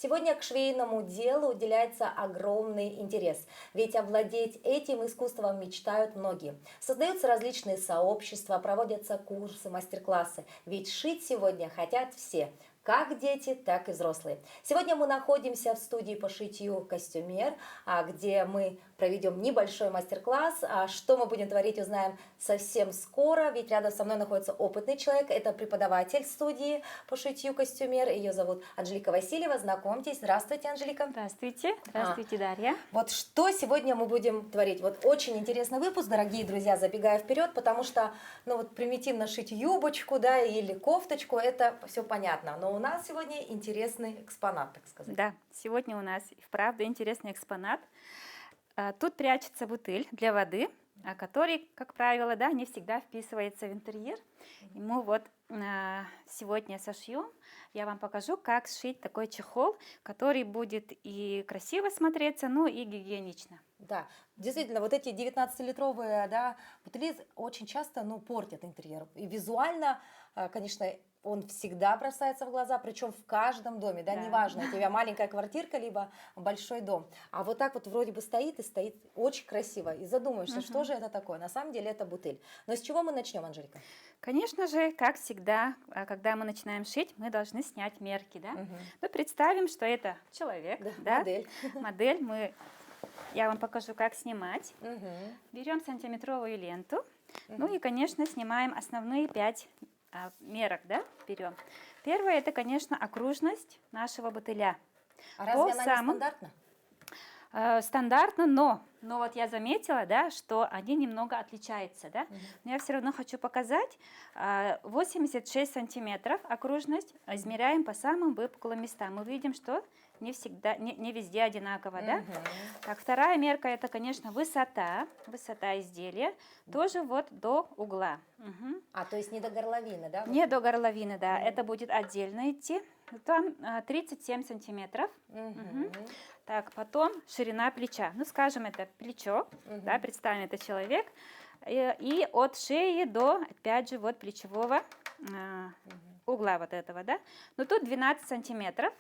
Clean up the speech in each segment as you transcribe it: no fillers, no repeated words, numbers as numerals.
Сегодня к швейному делу уделяется огромный интерес, ведь овладеть этим искусством мечтают многие. Создаются различные сообщества, проводятся курсы, мастер-классы, ведь шить сегодня хотят все. Как дети, так и взрослые. Сегодня мы находимся в студии по шитью «Костюмер», где мы проведем небольшой мастер-класс. Что мы будем творить, узнаем совсем скоро, ведь рядом со мной находится опытный человек. Это преподаватель студии по шитью «Костюмер». Ее зовут Анжелика Васильева. Знакомьтесь. Здравствуйте, Анжелика. Здравствуйте. Здравствуйте, Дарья. Вот что сегодня мы будем творить? Вот очень интересный выпуск, дорогие друзья, забегая вперед, потому что, примитивно шить юбочку, да, или кофточку, это все понятно. Но у нас сегодня интересный экспонат, так сказать. Да, сегодня у нас вправду интересный экспонат. Тут прячется бутыль для воды, который, как правило, да, не всегда вписывается в интерьер. И мы вот сегодня сошьем. Я вам покажу, как сшить такой чехол, который будет и красиво смотреться, ну и гигиенично. Да, действительно, вот эти 19-литровые, да, бутыли очень часто, портят интерьер. И визуально, конечно, он всегда бросается в глаза, причем в каждом доме, да, неважно, у тебя маленькая квартирка, либо большой дом. А вот так вот вроде бы стоит и стоит очень красиво, и задумаешься, что же это такое. На самом деле это бутыль. Но с чего мы начнем, Анжелика? Конечно же, как всегда, когда мы начинаем шить, мы должны снять мерки, да? Мы представим, что это человек, да? Модель. Я вам покажу, как снимать. Берем сантиметровую ленту, ну и, конечно, снимаем основные 5 мерок, да, берем. Первое, это, конечно, окружность нашего бутыля. А разве она не стандартна? Стандартно, но вот я заметила, да, что они немного отличаются, да. Но я все равно хочу показать. 86 сантиметров окружность, измеряем по самым выпуклым местам. Мы видим, что не везде одинаково, да. Так, вторая мерка, это, конечно, высота изделия, тоже вот до угла. То есть не до горловины, да? Не до горловины, да, это будет отдельно идти. Там 37 сантиметров. Так, потом ширина плеча. Ну, скажем, это плечо, да, представим, это человек. И от шеи до, опять же, вот плечевого угла вот этого, да. Но тут 12 сантиметров.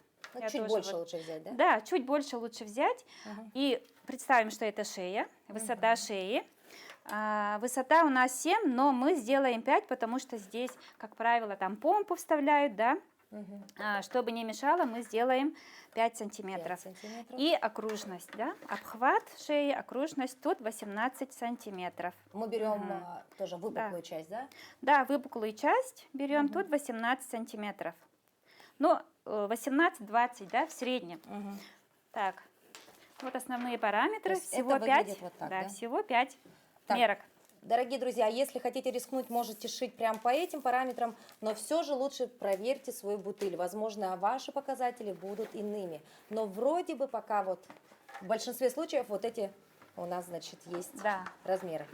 Чуть больше лучше взять, да? Да, чуть больше лучше взять. И представим, что это шея, высота шеи. Высота у нас 7, но мы сделаем 5, потому что здесь, как правило, там помпу вставляют, да. Чтобы не мешало, мы сделаем 5 сантиметров. И окружность, да, обхват шеи, окружность тут 18 сантиметров. Мы берем тоже выпуклую часть, да? Да, выпуклую часть берем, тут 18 сантиметров. Ну, 18-20, да, в среднем. Так, вот основные параметры. Всего 5, вот так, да, всего 5 мерок. Дорогие друзья, если хотите рискнуть, можете шить прямо по этим параметрам, но все же лучше проверьте свой бутыль. Возможно, ваши показатели будут иными. Но вроде бы пока вот в большинстве случаев вот эти у нас, значит, есть размеры.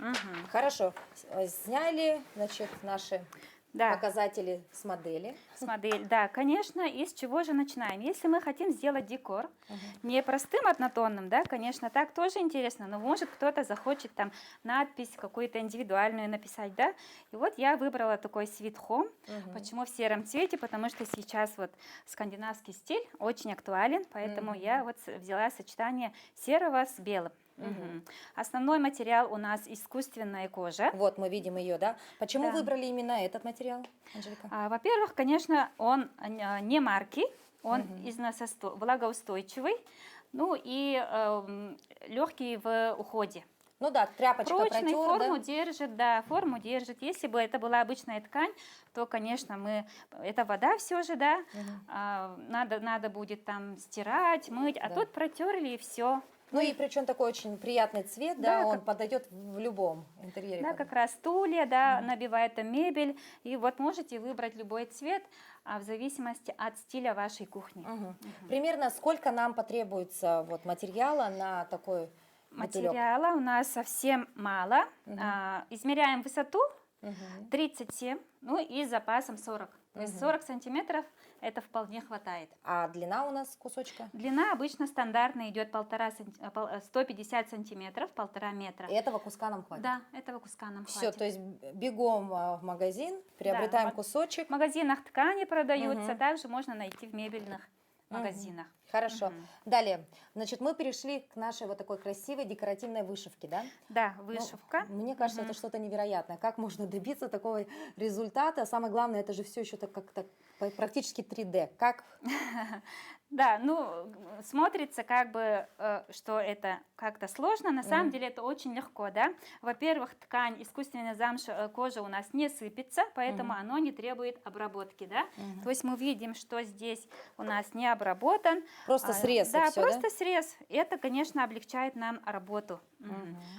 Хорошо, сняли, значит, наши показатели с модели. Да, конечно. И с чего же начинаем? Если мы хотим сделать декор не простым однотонным, да, конечно, так тоже интересно, но может кто-то захочет там надпись какую-то индивидуальную написать, да. И вот я выбрала такой Sweet Home. Почему в сером цвете? Потому что сейчас вот скандинавский стиль очень актуален, поэтому я вот взяла сочетание серого с белым. Основной материал у нас искусственная кожа. Вот мы видим ее, да? Почему выбрали именно этот материал, Анжелика? Во-первых, конечно, он не марки, он влагоустойчивый, ну и легкий в уходе. Ну да, тряпочка прочный, протер, форму держит, да, форму держит. Если бы это была обычная ткань, то, конечно, это вода все же, да, надо будет там стирать, мыть, а тут протерли и все. Ну и причем такой очень приятный цвет, да, он подойдет в любом интерьере. Да, как раз стулья, да, набивает там мебель, и вот можете выбрать любой цвет в зависимости от стиля вашей кухни. Примерно сколько нам потребуется вот материала на такой бутылек? Материала у нас совсем мало. Измеряем высоту 37, ну и с запасом 40. То есть 40 сантиметров это вполне хватает. А длина у нас кусочка? Длина обычно стандартно идет 150 сантиметров, 1,5 метра. И этого куска нам хватит? Да, этого куска нам хватит. Все, то есть бегом в магазин, приобретаем кусочек. В магазинах ткани продаются, также можно найти в мебельных в магазинах. Хорошо. Далее, значит, мы перешли к нашей вот такой красивой декоративной вышивке, да? Да, вышивка. Ну, мне кажется, это что-то невероятное. Как можно добиться такого результата? Самое главное, это же все еще как-то практически 3D. Как? Да, ну, смотрится как бы, что это как-то сложно, на самом деле это очень легко, да. Во-первых, ткань, искусственная замша, кожа у нас не сыпется, поэтому оно не требует обработки, да. То есть мы видим, что здесь у нас не обработан. Просто срез. Да, всё, просто срез. Это, конечно, облегчает нам работу.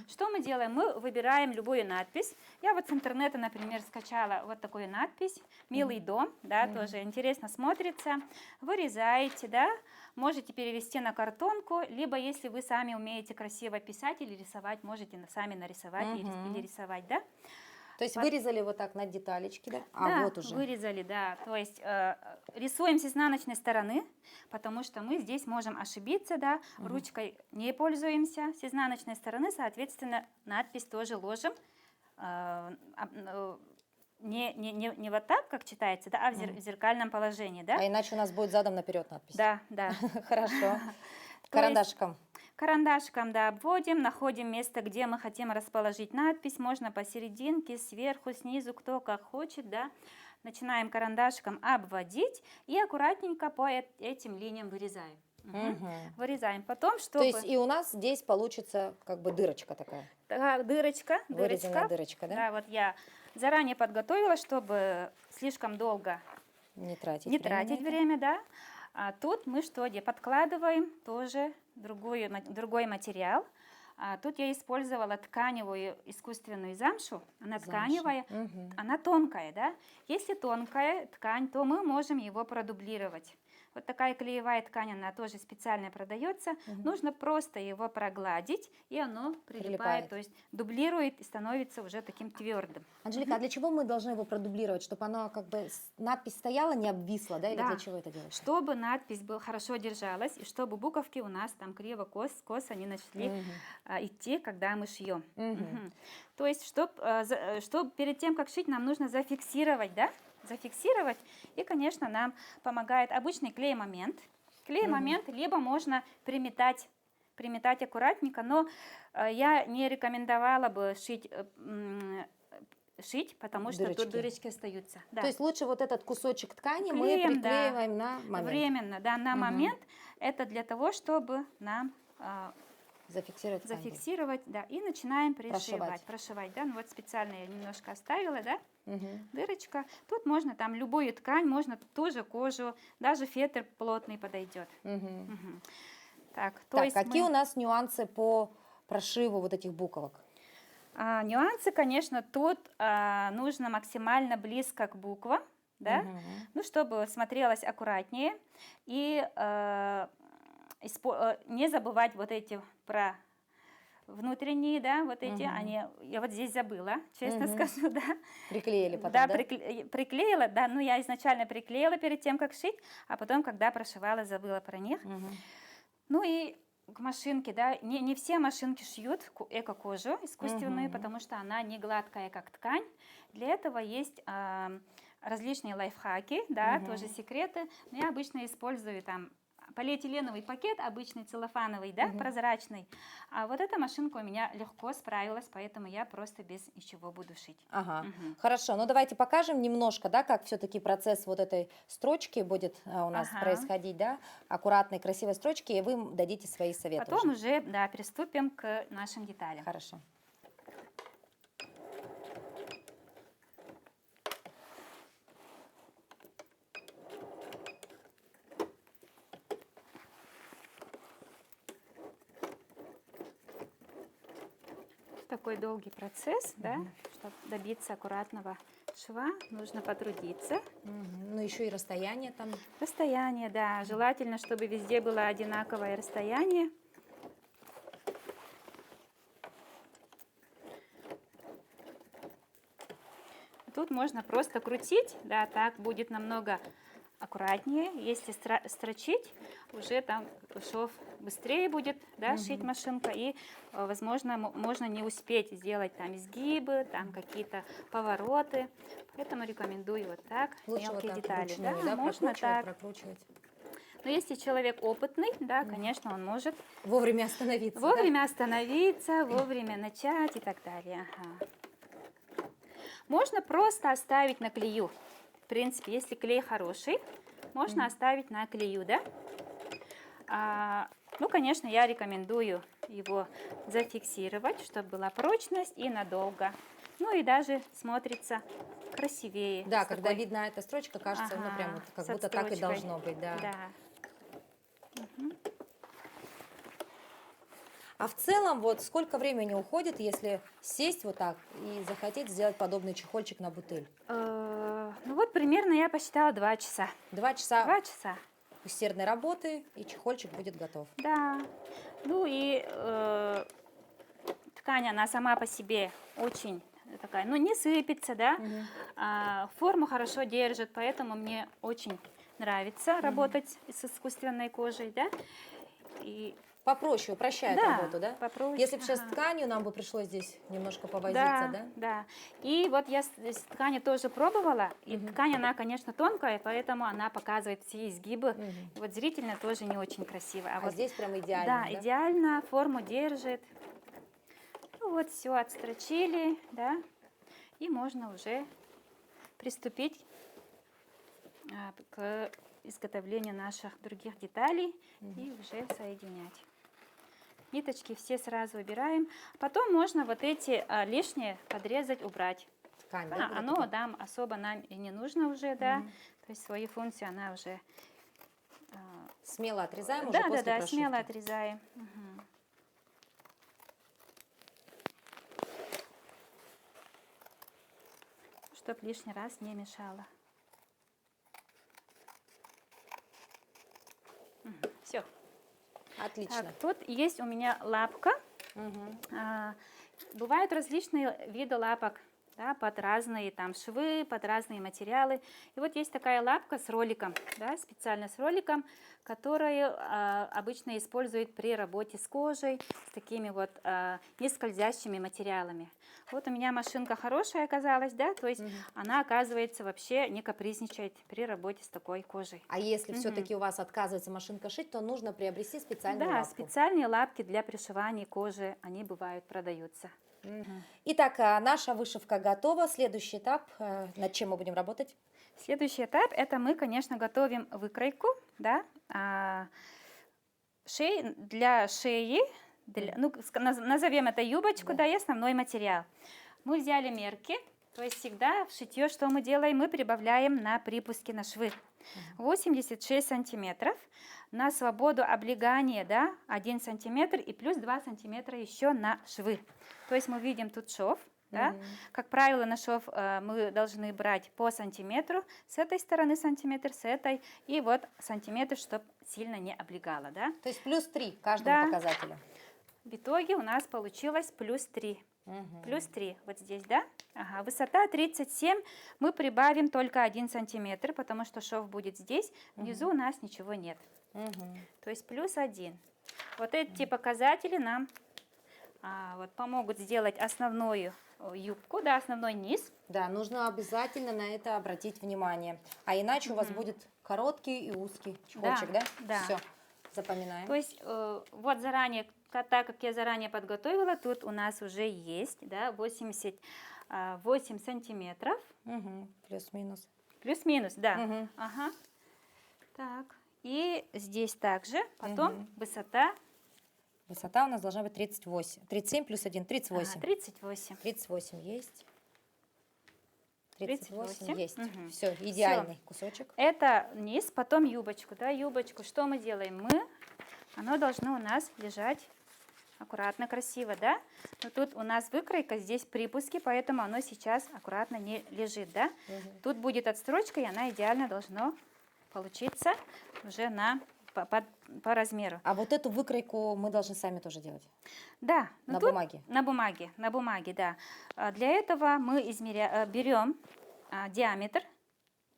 Что мы делаем? Мы выбираем любую надпись. Я вот с интернета, например, скачала вот такую надпись «Милый дом», да, тоже интересно смотрится. Вырезаете, да, можете перевести на картонку, либо если вы сами умеете красиво писать или рисовать, можете сами нарисовать или рисовать, да. То есть вырезали вот так на деталечки, да? Да, Вот уже. вырезали, да. То есть рисуем с изнаночной стороны, потому что мы здесь можем ошибиться, да, ручкой не пользуемся. С изнаночной стороны, соответственно, надпись тоже ложим. Не вот так, как читается, да, а в зеркальном положении, да. А иначе у нас будет задом наперед надпись. Да, да. Хорошо. Карандашиком. Карандашиком, да, обводим, находим место, где мы хотим расположить надпись. Можно посерединке, сверху, снизу, кто как хочет, да. Начинаем карандашиком обводить и аккуратненько по этим линиям вырезаем. Вырезаем. Потом, чтобы... То есть и у нас здесь получится как бы дырочка такая. Такая дырочка. Вырезанная дырочка, да? Да, вот я заранее подготовила, чтобы слишком долго не тратить время, да. А тут мы что делаем? Подкладываем тоже другой материал. Тут я использовала тканевую искусственную замшу. Она тканевая, она тонкая, да. Если тонкая ткань, то мы можем его продублировать. Вот такая клеевая ткань, она тоже специально продается. Нужно просто его прогладить, и оно прилипает, то есть дублирует и становится уже таким твердым. Анжелика, а для чего мы должны его продублировать? Чтобы она как бы надпись стояла, не обвисла, да? Или Да. для чего это делать? Чтобы надпись хорошо держалась, и чтобы буковки у нас там криво-косо не начали идти, когда мы шьем. То есть, чтобы перед тем, как шить, нам нужно зафиксировать, да? Зафиксировать. И, конечно, нам помогает обычный клей-момент. Клей-момент либо можно приметать аккуратненько, но я не рекомендовала бы шить, потому что тут дырочки остаются. Да. То есть лучше вот этот кусочек ткани мы приклеиваем на момент. Временно, да, на момент. Это для того, чтобы нам зафиксировать, да, и начинаем прошивать, да. Ну вот специально я немножко оставила, да, дырочка. Тут можно там любую ткань, можно тоже кожу, даже фетр плотный подойдет. Так, какие у нас нюансы по прошиву вот этих буковок? Нюансы, конечно, тут нужно максимально близко к буквам, да, ну, чтобы смотрелось аккуратнее, и не забывать вот эти про внутренние, да, вот эти, я вот здесь забыла, честно скажу, да. Приклеили потом, да? Приклеила, да, ну, я изначально приклеила перед тем, как шить, а потом, когда прошивала, забыла про них. Ну, и к машинке, да, не все машинки шьют эко-кожу искусственную, потому что она не гладкая, как ткань. Для этого есть различные лайфхаки, да, тоже секреты. Но я обычно использую там полиэтиленовый пакет, обычный целлофановый, да, прозрачный. А вот эта машинка у меня легко справилась, поэтому я просто без ничего буду шить. Хорошо, ну давайте покажем немножко, да, как все-таки процесс вот этой строчки будет у нас происходить, да, аккуратной, красивой строчки, и вы дадите свои советы. Потом уже, да, приступим к нашим деталям. Хорошо. Такой долгий процесс, да, чтобы добиться аккуратного шва, нужно потрудиться. Ну, еще и расстояние там. Расстояние, да, желательно, чтобы везде было одинаковое расстояние. Тут можно просто крутить, да, так будет намного аккуратнее. Если строчить, уже там шов быстрее будет, да, шить машинка, и, возможно, можно не успеть сделать там изгибы, там какие-то повороты. Поэтому рекомендую вот так, лучше мелкие вот так детали. вручную, да, можно так прокручивать. Но если человек опытный, да, конечно, он может Вовремя остановиться. да? вовремя остановиться, вовремя начать и так далее. Ага. Можно просто оставить на клею. В принципе, если клей хороший, можно оставить на клею, да? Ну, конечно, я рекомендую его зафиксировать, чтобы была прочность и надолго. Ну и даже смотрится красивее. Да, с когда такой- видна эта строчка, кажется, ну Ага, прям вот как с будто так и отстрочкой. должно быть, да. Да. А в целом, вот сколько времени уходит, если сесть вот так и захотеть сделать подобный чехольчик на бутыль? Ну вот примерно я посчитала 2 часа. 2 часа 2 часа. усердной работы, и чехольчик будет готов. Да. Ну и ткань, она сама по себе очень такая, ну не сыпется, да, форму хорошо держит, поэтому мне очень нравится работать с искусственной кожей, да. И Попроще, упрощает да, работу, да? попроще, Если бы сейчас ага. тканью, нам бы пришлось здесь немножко повозиться, да? Да. И вот я с тканью тоже пробовала, и ткань, она, конечно, тонкая, поэтому она показывает все изгибы. И вот зрительно тоже не очень красиво. А вот, здесь прям идеально, да, да? идеально, форму держит. Ну вот все, отстрочили, да, и можно уже приступить к изготовлению наших других деталей и уже соединять. Ниточки все сразу убираем. Потом можно вот эти лишние подрезать, убрать. Ткань, да? вот Оно эту? нам особо нам и не нужно уже, да. То есть свои функции она уже... Смело отрезаем уже Да, после да, прошивки. смело отрезаем. Мгм. Чтоб лишний раз не мешало. Все. Отлично. Так, тут есть у меня лапка. Мгм. Бывают различные виды лапок, да, под разные там швы, под разные материалы. И вот есть такая лапка с роликом, да, специально с роликом, которую обычно используют при работе с кожей, с такими вот нескользящими материалами. Вот у меня машинка хорошая оказалась, да, то есть она, оказывается, вообще не капризничает при работе с такой кожей. А если все-таки у вас отказывается машинка шить, то нужно приобрести специальную Да, лапку. специальные лапки для пришивания кожи, они бывают, продаются. Итак, наша вышивка готова. Следующий этап, над чем мы будем работать? Следующий этап, это мы, конечно, готовим выкройку, да, для шеи, ну, назовем это юбочку, да, и основной материал. Мы взяли мерки, то есть всегда в шитье, что мы делаем, мы прибавляем на припуски, на швы. 86 сантиметров, на свободу облегания, да, 1 сантиметр и плюс 2 сантиметра еще на швы. То есть мы видим тут шов. Да? Как правило, на шов мы должны брать по сантиметру, с этой стороны сантиметр, с этой, и вот сантиметр, чтобы сильно не облегало. Да? То есть плюс 3 каждому Да. показателю. В итоге у нас получилось плюс 3. Плюс 3 вот здесь, да? Ага, высота 37, мы прибавим только 1 сантиметр, потому что шов будет здесь, внизу у нас ничего нет. То есть плюс 1. Вот эти показатели нам вот, помогут сделать основную юбку, да, основной низ. Да, нужно обязательно на это обратить внимание. А иначе у вас будет короткий и узкий чехольчик, да? Да. Все, запоминаем. То есть вот заранее, так как я заранее подготовила, тут у нас уже есть, да, 88 сантиметров. Плюс-минус. Плюс-минус, да. Ага. Так, и здесь также, потом высота. Высота у нас должна быть 38. 37 плюс 1, 38. 38. 38 есть. 38 38. есть. Все, идеальный кусочек. Это низ, потом юбочку, да, юбочку. Что мы делаем? Оно должно у нас лежать аккуратно, красиво, да? Но тут у нас выкройка, здесь припуски, поэтому оно сейчас аккуратно не лежит, да? Тут будет отстрочка, и она идеально должна получиться уже по размеру. А вот эту выкройку мы должны сами тоже делать? Да. На бумаге? На бумаге, да. Для этого мы берем диаметр.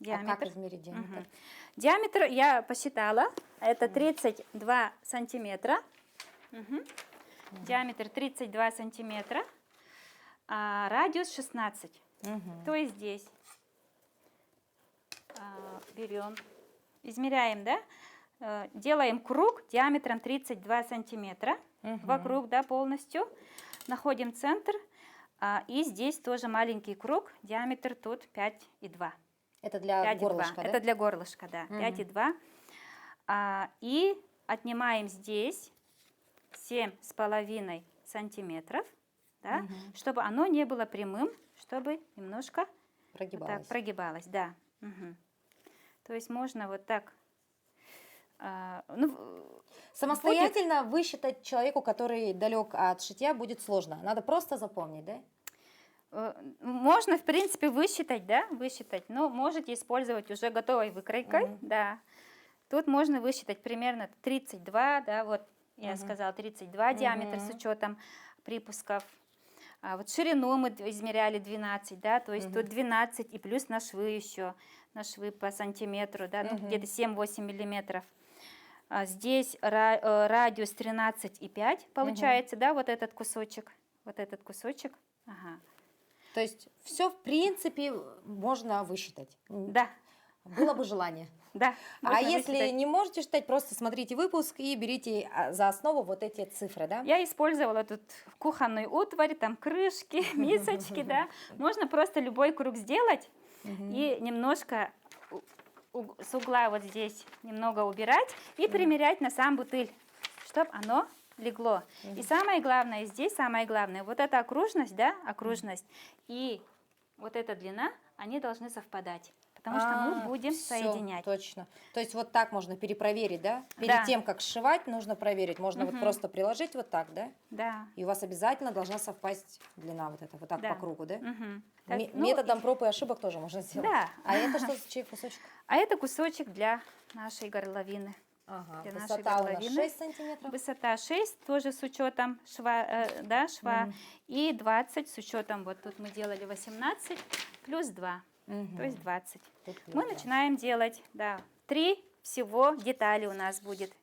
А как измерить диаметр? Диаметр я посчитала, это 32 сантиметра. Диаметр 32 сантиметра, а радиус 16. То есть здесь берем, измеряем, да? делаем круг диаметром 32 сантиметра вокруг, да, полностью. Находим центр. И здесь тоже маленький круг, диаметр тут 5,2. Это для горлышка, да? Это для горлышка, да, 5,2. И отнимаем здесь 7,5 сантиметров, да, чтобы оно не было прямым, чтобы немножко Прогибалось. Вот так прогибалось, да. То есть можно вот так. Самостоятельно высчитать человеку, который далек от шитья, будет сложно. Надо просто запомнить, да? Можно, в принципе, высчитать, да, но можете использовать уже готовой выкройкой, да. Тут можно высчитать примерно 32, да, вот я сказала 32 диаметр с учетом припусков. Вот ширину мы измеряли 12, да, то есть тут 12 и плюс на швы еще, на швы по сантиметру, да, ну, где-то 7-8 миллиметров. Здесь радиус 13,5 получается, да, вот этот кусочек. Ага. То есть все, в принципе, можно высчитать. Да. Было бы желание. Да. А если не можете считать, просто смотрите выпуск и берите за основу вот эти цифры, да? Я использовала тут кухонную утварь, там крышки, мисочки, да. Можно просто любой круг сделать и немножко с угла вот здесь немного убирать и примерять на сам бутыль, чтобы оно легло. И самое главное здесь, вот эта окружность, да, и вот эта длина, они должны совпадать. Потому что мы будем соединять. Точно. То есть вот так можно перепроверить, да? Перед тем, как сшивать, нужно проверить. Можно вот просто приложить вот так, да? Да. И у вас обязательно должна совпасть длина вот эта, вот так по кругу, да? Так, Методом проб и ошибок тоже можно сделать. Да. А это что за чей кусочек? А это кусочек для нашей горловины. Ага, Для высота у нас 6 сантиметров. Высота 6, тоже с учетом шва, и 20 с учетом, вот тут мы делали 18, плюс 2. То есть 20. Мы начинаем делать, да, 3 всего детали у нас будет,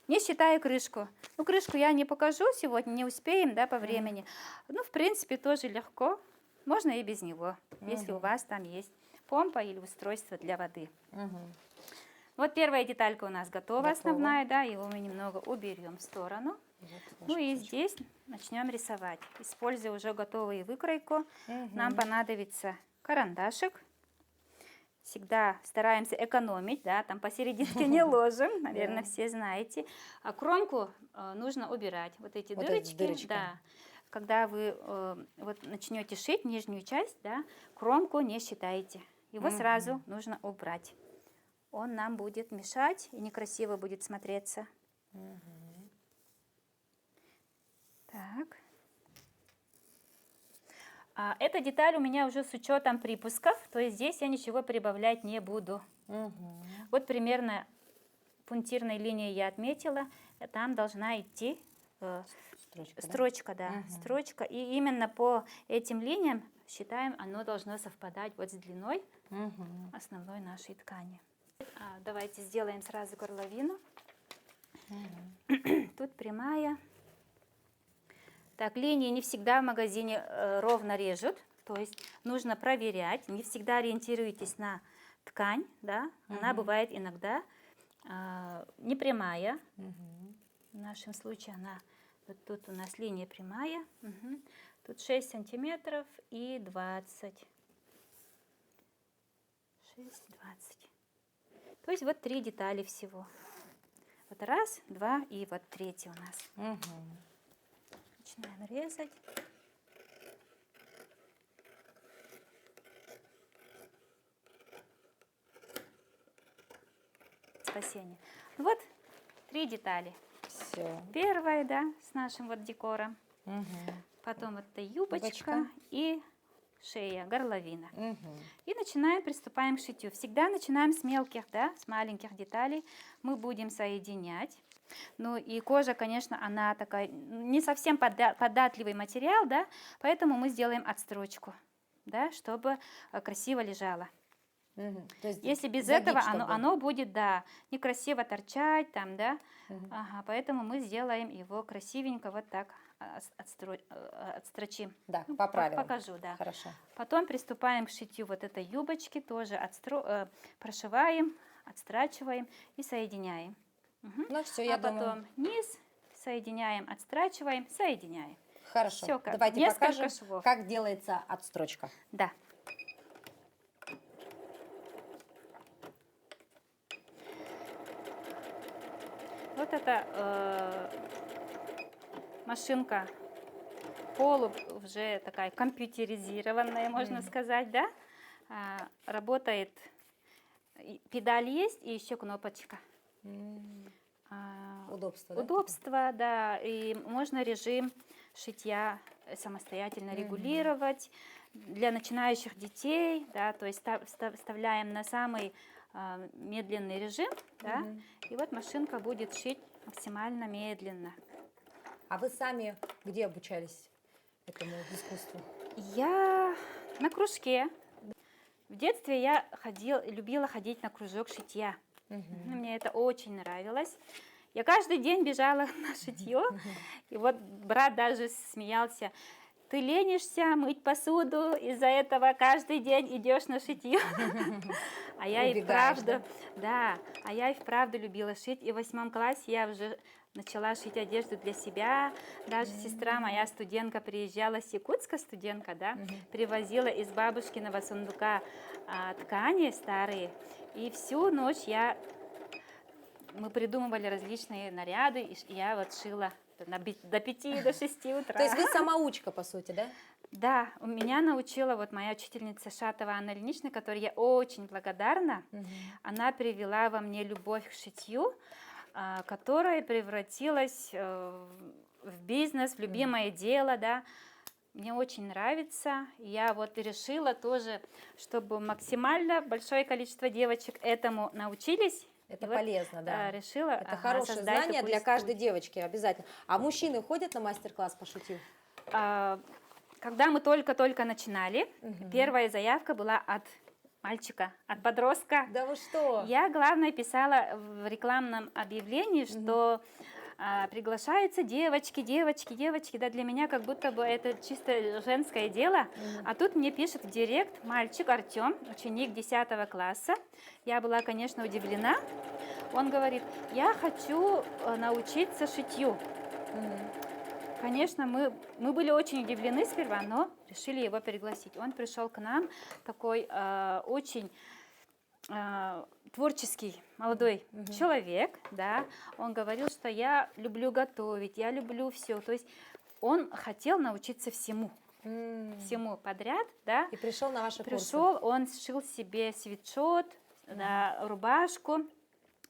не считая крышку. Ну, крышку я не покажу сегодня, не успеем, да, по времени. Ну, в принципе, тоже легко. Можно и без него, если у вас там есть помпа или устройство для воды. Вот первая деталька у нас готова, основная, да, его мы немного уберем в сторону. Ну и здесь начнем рисовать. Используя уже готовую выкройку, нам понадобится карандашик. Всегда стараемся экономить, да, там посерединке не ложим, наверное, все знаете. А кромку нужно убирать, вот эти дырочки, да. Когда вы вот начнете шить нижнюю часть, да, кромку не считаете, его сразу нужно убрать. Он нам будет мешать и некрасиво будет смотреться. Так. Эта деталь у меня уже с учетом припусков, то есть здесь я ничего прибавлять не буду. Вот примерно пунктирной линией я отметила, там должна идти строчка, да, строчка. И именно по этим линиям, считаем, оно должно совпадать вот с длиной основной нашей ткани. Давайте сделаем сразу горловину. Тут прямая. Так, линии не всегда в магазине ровно режут, то есть нужно проверять, не всегда ориентируйтесь на ткань, да, она бывает иногда не прямая, в нашем случае она, вот тут у нас линия прямая, тут 6 сантиметров и 20, 6, 20, то есть вот 3 детали всего, вот раз, два и вот третий у нас. Начинаем резать. Спасение. Вот 3 детали. Все. Первая, да, с нашим вот декором. Потом вот эта юбочка и шея, горловина. И начинаем, приступаем к шитью. Всегда начинаем с мелких, да, с маленьких деталей. Мы будем соединять. Ну и кожа, конечно, она такая не совсем податливый материал, да, поэтому мы сделаем отстрочку, да, чтобы красиво лежало. Если без этого оно будет, да, некрасиво торчать там, да, поэтому мы сделаем его красивенько вот так отстрочим. Да, по правилам. Покажу, да. Хорошо. Потом приступаем к шитью вот этой юбочки, тоже прошиваем, отстрачиваем и соединяем. Ну все, А я потом думаю. низ, соединяем, отстрачиваем, соединяем. Хорошо. Всё, как Давайте несколько покажем, швов. как делается отстрочка. Да. Вот это машинка уже такая компьютеризированная, можно сказать, да? Работает, педаль есть и еще кнопочка. Удобство, да? Удобство, да, и можно режим шитья самостоятельно регулировать. Для начинающих детей, да, то есть вставляем на самый медленный режим, да, и вот машинка будет шить максимально медленно. А вы сами где обучались этому искусству? Я на кружке. В детстве я любила ходить на кружок шитья. Мне это очень нравилось. Я каждый день бежала на шитье, и вот брат даже смеялся. Ты ленишься мыть посуду, из-за этого каждый день идешь на шитье. А я и вправду, да, а я и вправду любила шить. И в 8 классе я уже начала шить одежду для себя. Даже сестра моя, студентка, приезжала с Якутска, студентка, да, привозила из бабушкиного сундука ткани старые. И всю ночь мы придумывали различные наряды, и я вот шила до 5, до 6 утра. То есть вы самоучка, по сути, да? Да, у меня научила вот моя учительница Шатова Анна Ильинична, которой я очень благодарна. Она привела во мне любовь к шитью, которая превратилась в бизнес, в любимое дело, да. Мне очень нравится. Я вот решила тоже, чтобы максимально большое количество девочек этому научились. Это полезно, да. Решила Это хорошее создать знание такую для каждой студию. девочки, обязательно. А мужчины ходят на мастер-класс по шитью? Когда мы только-только начинали, первая заявка была от мальчика, от подростка. Да вы что? Я, главное, писала в рекламном объявлении, что приглашаются девочки, да, для меня как будто бы это чисто женское дело. А тут мне пишет в директ мальчик Артем, ученик 10 класса. Я была, конечно, удивлена. Он говорит, я хочу научиться шитью. Конечно, мы были очень удивлены сперва, но решили его пригласить. Он пришел к нам, такой очень творческий молодой человек, да. Он говорил, что я люблю готовить, я люблю все. То есть он хотел научиться всему подряд, да. И пришел на ваши курсы? Пришел, он сшил себе свитшот, да, рубашку.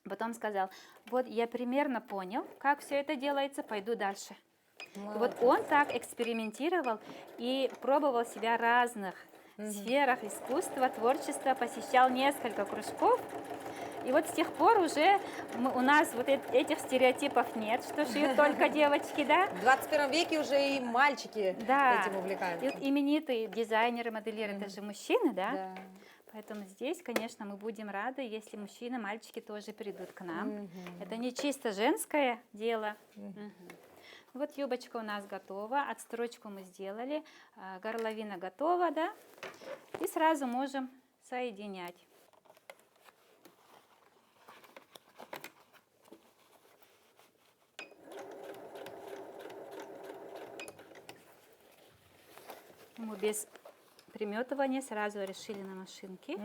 Потом сказал, вот я примерно понял, как все это делается, пойду дальше. Вот он так экспериментировал и пробовал себя в разных сферах искусства, творчества, посещал несколько кружков. И вот с тех пор уже у нас вот этих стереотипов нет, что шьют только девочки, да? В 21 веке уже и мальчики этим увлекаются. И именитые дизайнеры, модельеры, это же мужчины, да? Поэтому здесь, конечно, мы будем рады, если мужчины, мальчики тоже придут к нам. Это не чисто женское дело. Вот юбочка у нас готова, отстрочку мы сделали, горловина готова, да? И сразу можем соединять. Мы без приметывания сразу решили на машинке.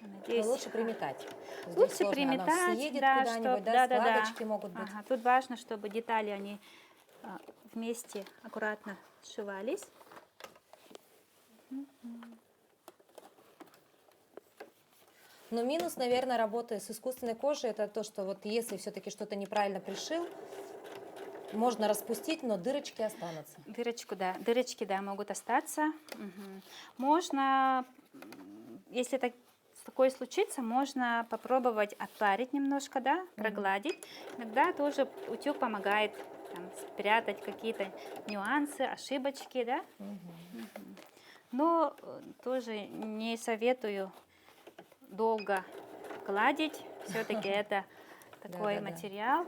Надеюсь, лучше приметать. Лучше приметать, съедет да, куда-нибудь, да, складочки могут быть. Тут важно, чтобы детали они вместе аккуратно сшивались. Но минус, наверное, работы с искусственной кожей, это то, что вот если все-таки что-то неправильно пришил, можно распустить, но дырочки останутся. Дырочки, да, могут остаться. Можно, если такое случится, можно попробовать отпарить немножко, да, прогладить. Иногда тоже утюг помогает там, спрятать какие-то нюансы, ошибочки, да. Но тоже не советую долго гладить. Все-таки это такой материал.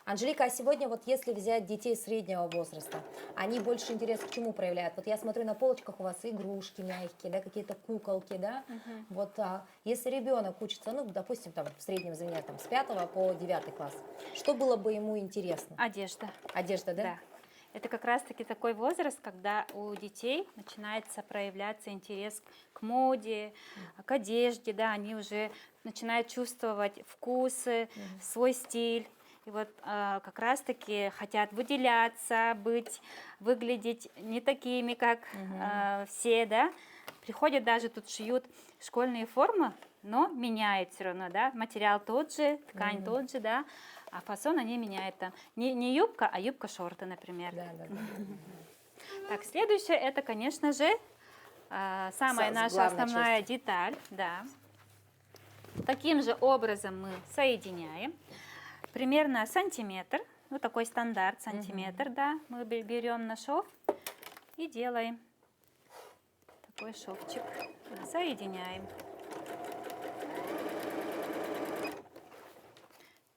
Анжелика, а сегодня вот если взять детей среднего возраста, они больше интерес к чему проявляют? Вот я смотрю, на полочках у вас игрушки мягкие, да, какие-то куколки, да? Вот если ребенок учится, ну, допустим, там в среднем звене, там, с 5 по 9 класс, что было бы ему интересно? Одежда. Одежда, да? Да. Это как раз-таки такой возраст, когда у детей начинается проявляться интерес к моде, к одежде, да, они уже начинают чувствовать вкусы, свой стиль. И вот как раз-таки хотят выделяться, выглядеть не такими, как все, да. Приходят даже, тут шьют школьные формы, но меняют все равно, да. Материал тот же, ткань тот же, да. А фасон они меняют там. Не юбка, а юбка-шорты, например. Да, да, да. Так, следующее, это, конечно же, самая наша главная основная деталь. Да. Таким же образом мы соединяем. Примерно сантиметр, ну такой стандарт сантиметр, да, мы берем на шов и делаем такой шовчик, соединяем.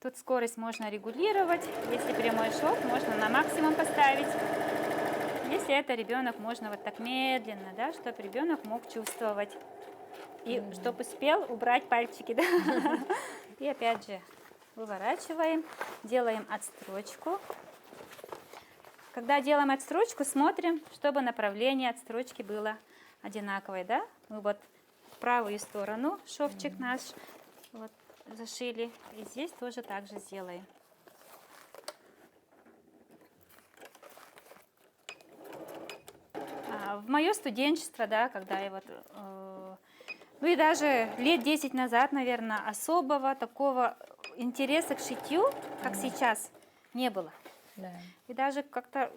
Тут скорость можно регулировать, если прямой шов, можно на максимум поставить. Если это ребенок, можно вот так медленно, да, чтобы ребенок мог чувствовать. И чтобы успел убрать пальчики, да. И опять же выворачиваем, делаем отстрочку. Когда делаем отстрочку, смотрим, чтобы направление отстрочки было одинаковое, да. Мы вот в правую сторону шовчик наш вот зашили, и здесь тоже так же сделаем. В мое студенчество, да, когда я вот, ну и даже лет 10 назад, наверное, особого такого интереса к шитью, как сейчас, не было. Да. И даже как-то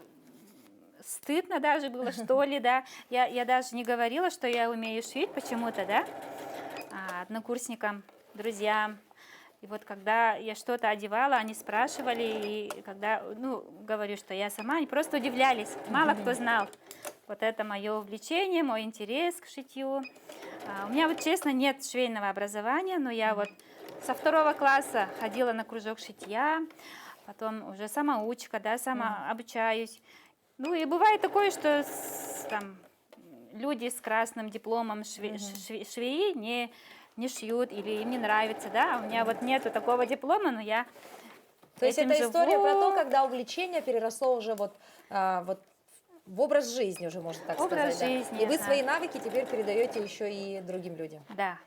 стыдно даже было, что ли, да. Я даже не говорила, что я умею шить почему-то, да, однокурсникам, друзьям. И вот когда я что-то одевала, они спрашивали, и когда, ну, говорю, что я сама, они просто удивлялись. Мало кто знал. Вот это мое увлечение, мой интерес к шитью. У меня вот, честно, нет швейного образования, но я вот со 2 класса ходила на кружок шитья, потом уже самоучка, да, сама обучаюсь. Ну и бывает такое, что там люди с красным дипломом швеи не шьют или им не нравится, да, у меня вот нету такого диплома, но я То есть этим это история живу. про то, когда увлечение переросло уже вот в образ жизни, уже можно так Образ сказать. Да. жизни, И вы да. свои навыки теперь передаете еще и другим людям. Да.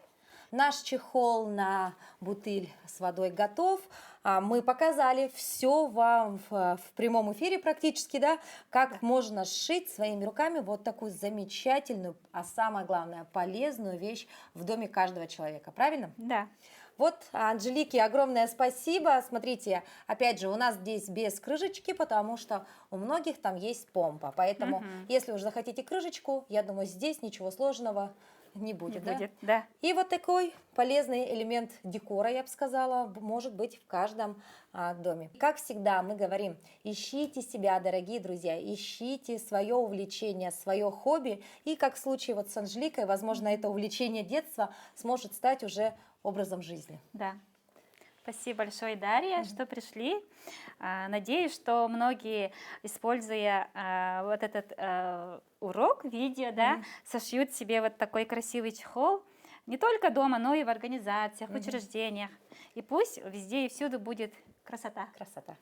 Наш чехол на бутыль с водой готов. Мы показали все вам в прямом эфире практически, да, как можно сшить своими руками вот такую замечательную, а самое главное, полезную вещь в доме каждого человека. Правильно? Да. Вот, Анжелике огромное спасибо. Смотрите, опять же, у нас здесь без крышечки, потому что у многих там есть помпа. Поэтому, если уж захотите крышечку, я думаю, здесь ничего сложного не будет. Да? Будет, да. И вот такой полезный элемент декора, я бы сказала, может быть в каждом доме. Как всегда мы говорим, ищите себя, дорогие друзья, ищите свое увлечение, свое хобби. И как в случае вот с Анжеликой, возможно, это увлечение детства сможет стать уже образом жизни. Да. Спасибо большое, Дарья, что пришли. Надеюсь, что многие, используя вот этот урок, видео, да, сошьют себе вот такой красивый чехол. Не только дома, но и в организациях, учреждениях. И пусть везде и всюду будет красота. Красота.